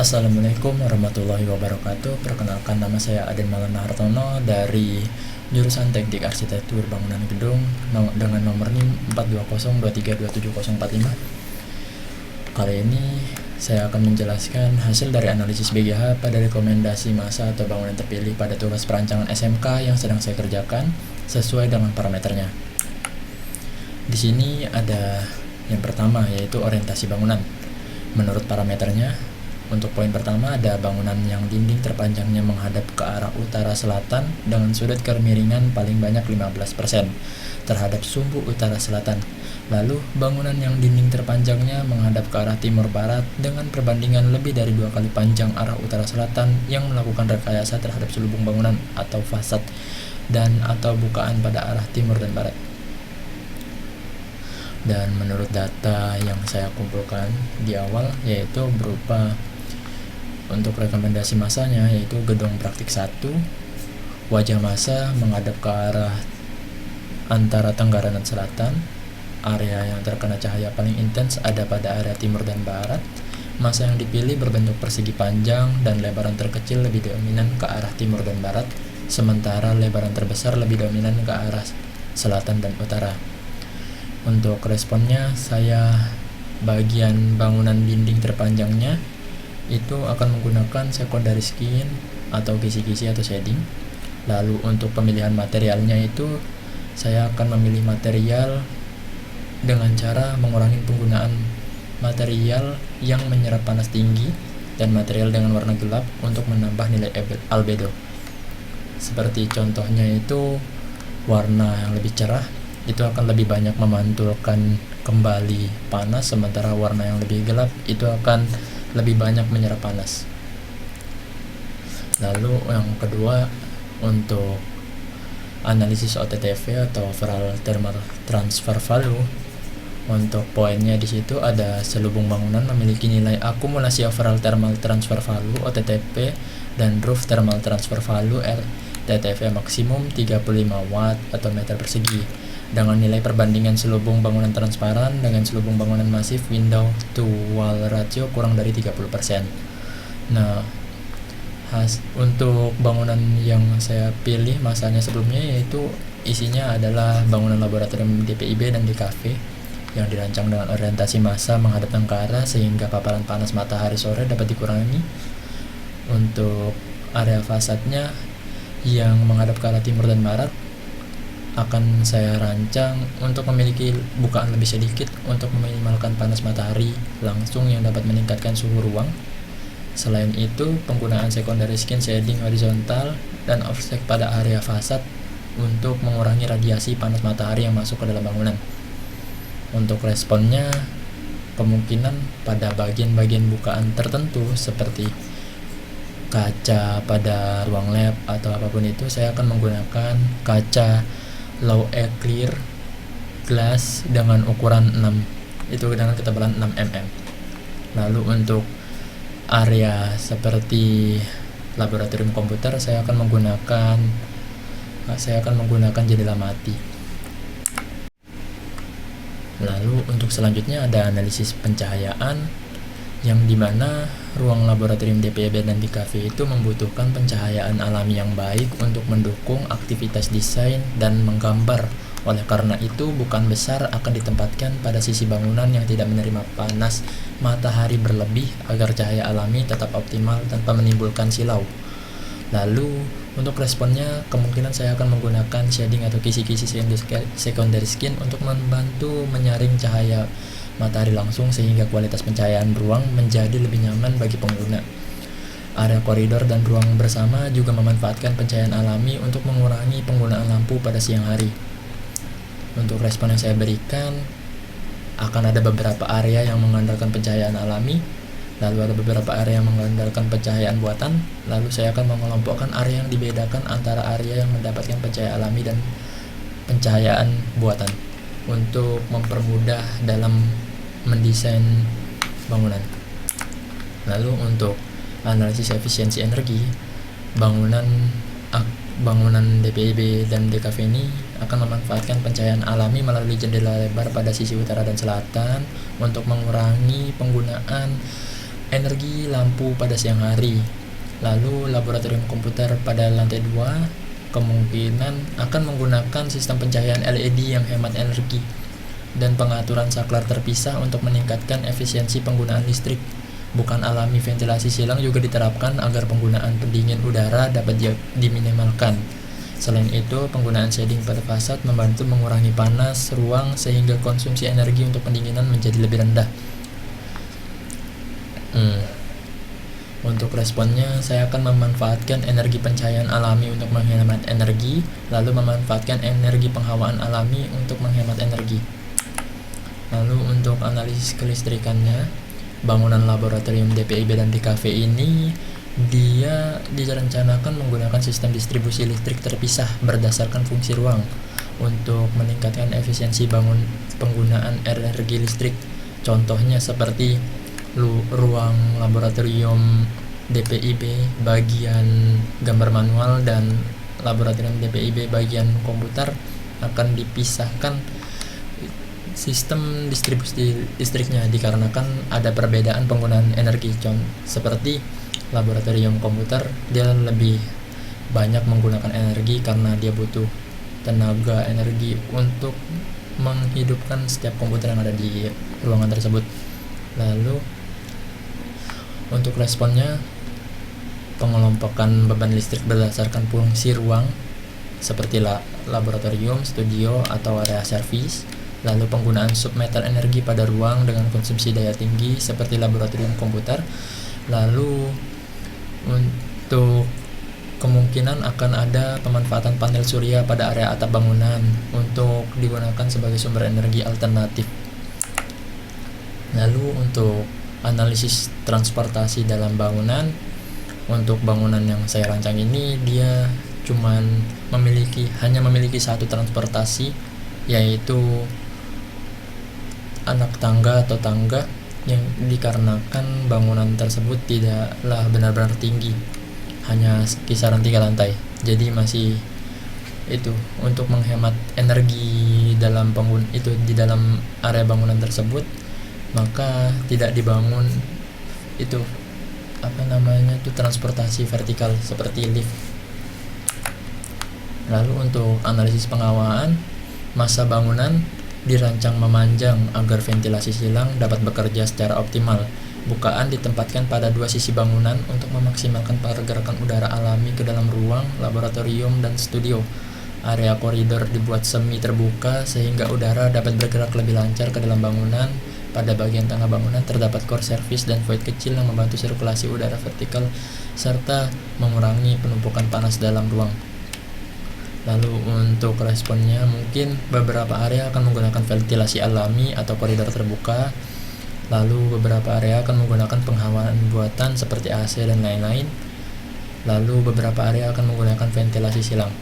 Assalamualaikum warahmatullahi wabarakatuh. Perkenalkan, nama saya Aden Maulana Hartono dari jurusan Teknik Arsitektur Bangunan Gedung dengan nomor NIM 42023270045. Kali ini saya akan menjelaskan hasil dari analisis BGH pada rekomendasi masa atau bangunan terpilih pada tugas perancangan SMK yang sedang saya kerjakan sesuai dengan parameternya. Di sini ada yang pertama, yaitu orientasi bangunan. Menurut parameternya, untuk poin pertama ada bangunan yang dinding terpanjangnya menghadap ke arah utara selatan dengan sudut kemiringan paling banyak 15% terhadap sumbu utara selatan. Lalu bangunan yang dinding terpanjangnya menghadap ke arah timur barat dengan perbandingan lebih dari 2 kali panjang arah utara selatan yang melakukan rekayasa terhadap selubung bangunan atau fasad dan atau bukaan pada arah timur dan barat. Dan menurut data yang saya kumpulkan di awal, yaitu berupa untuk rekomendasi masanya, yaitu gedung praktik 1, wajah masa menghadap ke arah antara tenggara dan selatan. Area yang terkena cahaya paling intens ada pada area timur dan barat. Masa yang dipilih berbentuk persegi panjang dan lebaran terkecil lebih dominan ke arah timur dan barat, sementara lebaran terbesar lebih dominan ke arah selatan dan utara. Untuk responnya, saya bagian bangunan dinding terpanjangnya itu akan menggunakan secondary skin atau kisi-kisi atau shading. Lalu untuk pemilihan materialnya itu saya akan memilih material dengan cara mengurangi penggunaan material yang menyerap panas tinggi dan material dengan warna gelap untuk menambah nilai albedo. Seperti contohnya itu, warna yang lebih cerah itu akan lebih banyak memantulkan kembali panas, sementara warna yang lebih gelap itu akan lebih banyak menyerap panas. Lalu yang kedua, untuk analisis OTTV atau overall thermal transfer value. Untuk poinnya di situ ada selubung bangunan memiliki nilai akumulasi overall thermal transfer value OTTV dan roof thermal transfer value RTTV maksimum 35 watt atau meter persegi dengan nilai perbandingan selubung bangunan transparan dengan selubung bangunan masif window to wall ratio kurang dari 30%. Nah, untuk bangunan yang saya pilih masanya sebelumnya, yaitu isinya adalah bangunan laboratorium DPIB dan DKV yang dirancang dengan orientasi masa menghadap tenggara sehingga paparan panas matahari sore dapat dikurangi. Untuk area fasadnya yang menghadap ke arah timur dan barat akan saya rancang untuk memiliki bukaan lebih sedikit untuk meminimalkan panas matahari langsung yang dapat meningkatkan suhu ruang. Selain itu, penggunaan secondary skin shading horizontal dan offset pada area fasad untuk mengurangi radiasi panas matahari yang masuk ke dalam bangunan. Untuk responnya, kemungkinan pada bagian-bagian bukaan tertentu seperti kaca pada ruang lab atau apapun itu, saya akan menggunakan kaca low air clear glass dengan ukuran 6, itu dengan ketebalan 6 mm. Lalu untuk area seperti laboratorium komputer, saya akan menggunakan jendela mati. Lalu untuk selanjutnya ada analisis pencahayaan, yang dimana ruang laboratorium DPIB dan DKV itu membutuhkan pencahayaan alami yang baik untuk mendukung aktivitas desain dan menggambar. Oleh karena itu, bukaan besar akan ditempatkan pada sisi bangunan yang tidak menerima panas matahari berlebih agar cahaya alami tetap optimal tanpa menimbulkan silau. Lalu untuk responnya, kemungkinan saya akan menggunakan shading atau kisi-kisi secondary skin untuk membantu menyaring cahaya matahari langsung sehingga kualitas pencahayaan ruang menjadi lebih nyaman bagi pengguna. Area koridor dan ruang bersama juga memanfaatkan pencahayaan alami untuk mengurangi penggunaan lampu pada siang hari. Untuk respon yang saya berikan, akan ada beberapa area yang mengandalkan pencahayaan alami, lalu ada beberapa area yang mengandalkan pencahayaan buatan. Lalu saya akan mengelompokkan area yang dibedakan antara area yang mendapatkan pencahayaan alami dan pencahayaan buatan untuk mempermudah dalam mendesain bangunan. Lalu untuk analisis efisiensi energi, bangunan DPIB dan DKV ini akan memanfaatkan pencahayaan alami melalui jendela lebar pada sisi utara dan selatan untuk mengurangi penggunaan energi lampu pada siang hari. Lalu laboratorium komputer pada lantai 2 kemungkinan akan menggunakan sistem pencahayaan LED yang hemat energi dan pengaturan saklar terpisah untuk meningkatkan efisiensi penggunaan listrik. Bukan alami ventilasi silang juga diterapkan agar penggunaan pendingin udara dapat diminimalkan. Selain itu, penggunaan shading pada fasad membantu mengurangi panas ruang sehingga konsumsi energi untuk pendinginan menjadi lebih rendah. Untuk responnya, saya akan memanfaatkan energi pencahayaan alami untuk menghemat energi, lalu memanfaatkan energi penghawaan alami untuk menghemat energi. Lalu untuk analisis kelistrikannya, bangunan laboratorium DPIB dan DKV ini dia direncanakan menggunakan sistem distribusi listrik terpisah berdasarkan fungsi ruang untuk meningkatkan efisiensi penggunaan energi listrik. Contohnya seperti ruang laboratorium DPIB bagian gambar manual dan laboratorium DPIB bagian komputer akan dipisahkan sistem distribusi listriknya dikarenakan ada perbedaan penggunaan energi. Seperti laboratorium komputer dia lebih banyak menggunakan energi karena dia butuh tenaga energi untuk menghidupkan setiap komputer yang ada di ruangan tersebut. Lalu untuk responnya, pengelompokan beban listrik berdasarkan fungsi ruang seperti laboratorium, studio, atau area servis. Lalu penggunaan submeter energi pada ruang dengan konsumsi daya tinggi seperti laboratorium komputer. Lalu untuk kemungkinan akan ada pemanfaatan panel surya pada area atap bangunan untuk digunakan sebagai sumber energi alternatif. Lalu untuk analisis transportasi dalam bangunan, untuk bangunan yang saya rancang ini dia hanya memiliki satu transportasi, yaitu anak tangga atau tangga, yang dikarenakan bangunan tersebut tidaklah benar-benar tinggi, hanya kisaran 3 lantai. Jadi masih itu untuk menghemat energi di dalam area bangunan tersebut, maka tidak dibangun transportasi vertikal seperti lift. Lalu untuk analisis pengawaan, massa bangunan dirancang memanjang agar ventilasi silang dapat bekerja secara optimal. Bukaan ditempatkan pada 2 sisi bangunan untuk memaksimalkan pergerakan udara alami ke dalam ruang, laboratorium, dan studio. Area koridor dibuat semi terbuka sehingga udara dapat bergerak lebih lancar ke dalam bangunan. Pada bagian tengah bangunan terdapat core service dan void kecil yang membantu sirkulasi udara vertikal serta mengurangi penumpukan panas dalam ruang. Lalu untuk responnya, mungkin beberapa area akan menggunakan ventilasi alami atau koridor terbuka. Lalu beberapa area akan menggunakan penghawaan buatan seperti AC dan lain-lain. Lalu beberapa area akan menggunakan ventilasi silang.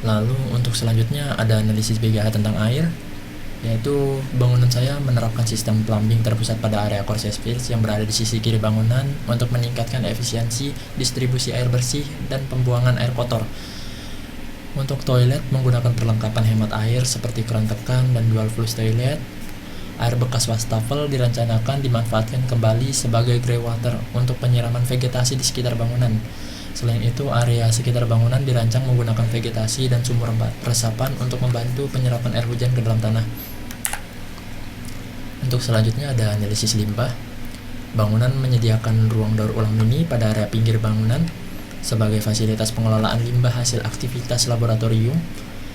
Lalu untuk selanjutnya ada analisis BGH tentang air, yaitu bangunan saya menerapkan sistem plumbing terpusat pada area core service yang berada di sisi kiri bangunan untuk meningkatkan efisiensi distribusi air bersih dan pembuangan air kotor. Untuk toilet menggunakan perlengkapan hemat air seperti keran tekan dan dual flush toilet. Air bekas wastafel direncanakan dimanfaatkan kembali sebagai grey water untuk penyiraman vegetasi di sekitar bangunan. Selain itu, area sekitar bangunan dirancang menggunakan vegetasi dan sumur resapan untuk membantu penyerapan air hujan ke dalam tanah. Untuk selanjutnya ada analisis limbah. Bangunan menyediakan ruang daur ulang mini pada area pinggir bangunan sebagai fasilitas pengelolaan limbah hasil aktivitas laboratorium,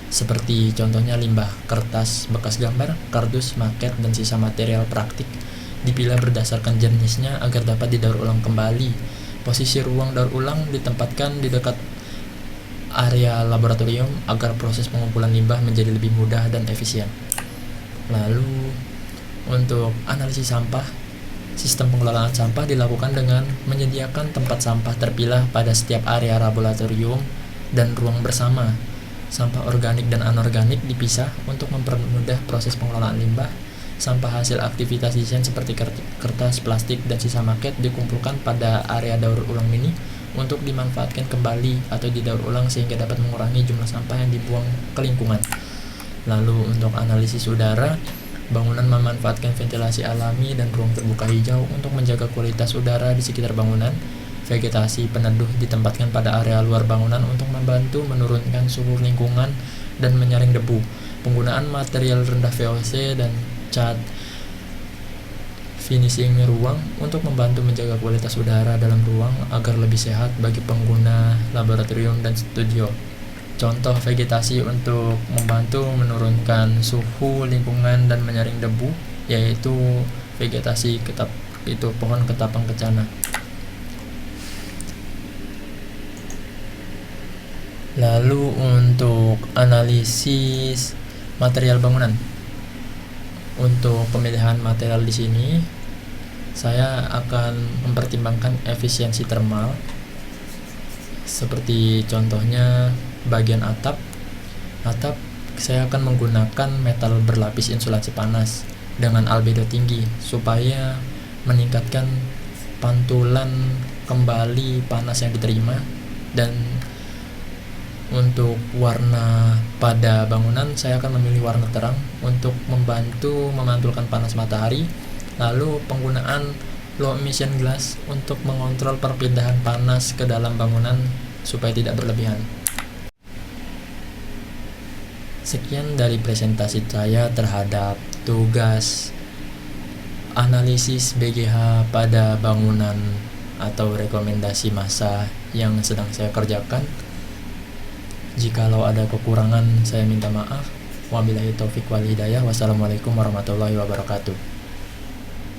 seperti contohnya limbah kertas bekas gambar, kardus, maket, dan sisa material praktik dipilah berdasarkan jenisnya agar dapat didaur ulang kembali. Posisi ruang daur ulang ditempatkan di dekat area laboratorium agar proses pengumpulan limbah menjadi lebih mudah dan efisien. Lalu untuk analisis sampah, sistem pengelolaan sampah dilakukan dengan menyediakan tempat sampah terpilah pada setiap area laboratorium dan ruang bersama. Sampah organik dan anorganik dipisah untuk mempermudah proses pengelolaan limbah. Sampah hasil aktivitas desain seperti kertas, plastik, dan sisa maket dikumpulkan pada area daur ulang mini untuk dimanfaatkan kembali atau didaur ulang sehingga dapat mengurangi jumlah sampah yang dibuang ke lingkungan. Lalu untuk analisis udara, Bangunan memanfaatkan ventilasi alami dan ruang terbuka hijau untuk menjaga kualitas udara di sekitar bangunan. Vegetasi peneduh ditempatkan pada area luar bangunan untuk membantu menurunkan suhu lingkungan dan menyaring debu. Penggunaan material rendah VOC dan cat finishing ruang untuk membantu menjaga kualitas udara dalam ruang agar lebih sehat bagi pengguna laboratorium dan studio. Contoh vegetasi untuk membantu menurunkan suhu lingkungan dan menyaring debu, yaitu vegetasi pohon ketapang kencana. Lalu untuk analisis material bangunan. Untuk pemilihan material di sini, saya akan mempertimbangkan efisiensi termal, seperti contohnya bagian atap. Saya akan menggunakan metal berlapis insulasi panas dengan albedo tinggi supaya meningkatkan pantulan kembali panas yang diterima. Dan untuk warna pada bangunan, saya akan memilih warna terang untuk membantu memantulkan panas matahari. Lalu penggunaan low emission glass untuk mengontrol perpindahan panas ke dalam bangunan supaya tidak berlebihan. Sekian dari presentasi saya terhadap tugas analisis BGH pada bangunan atau rekomendasi massa yang sedang saya kerjakan. Jikalau ada kekurangan, saya minta maaf. Wabillahi taufik wal hidayah. Wassalamualaikum warahmatullahi wabarakatuh.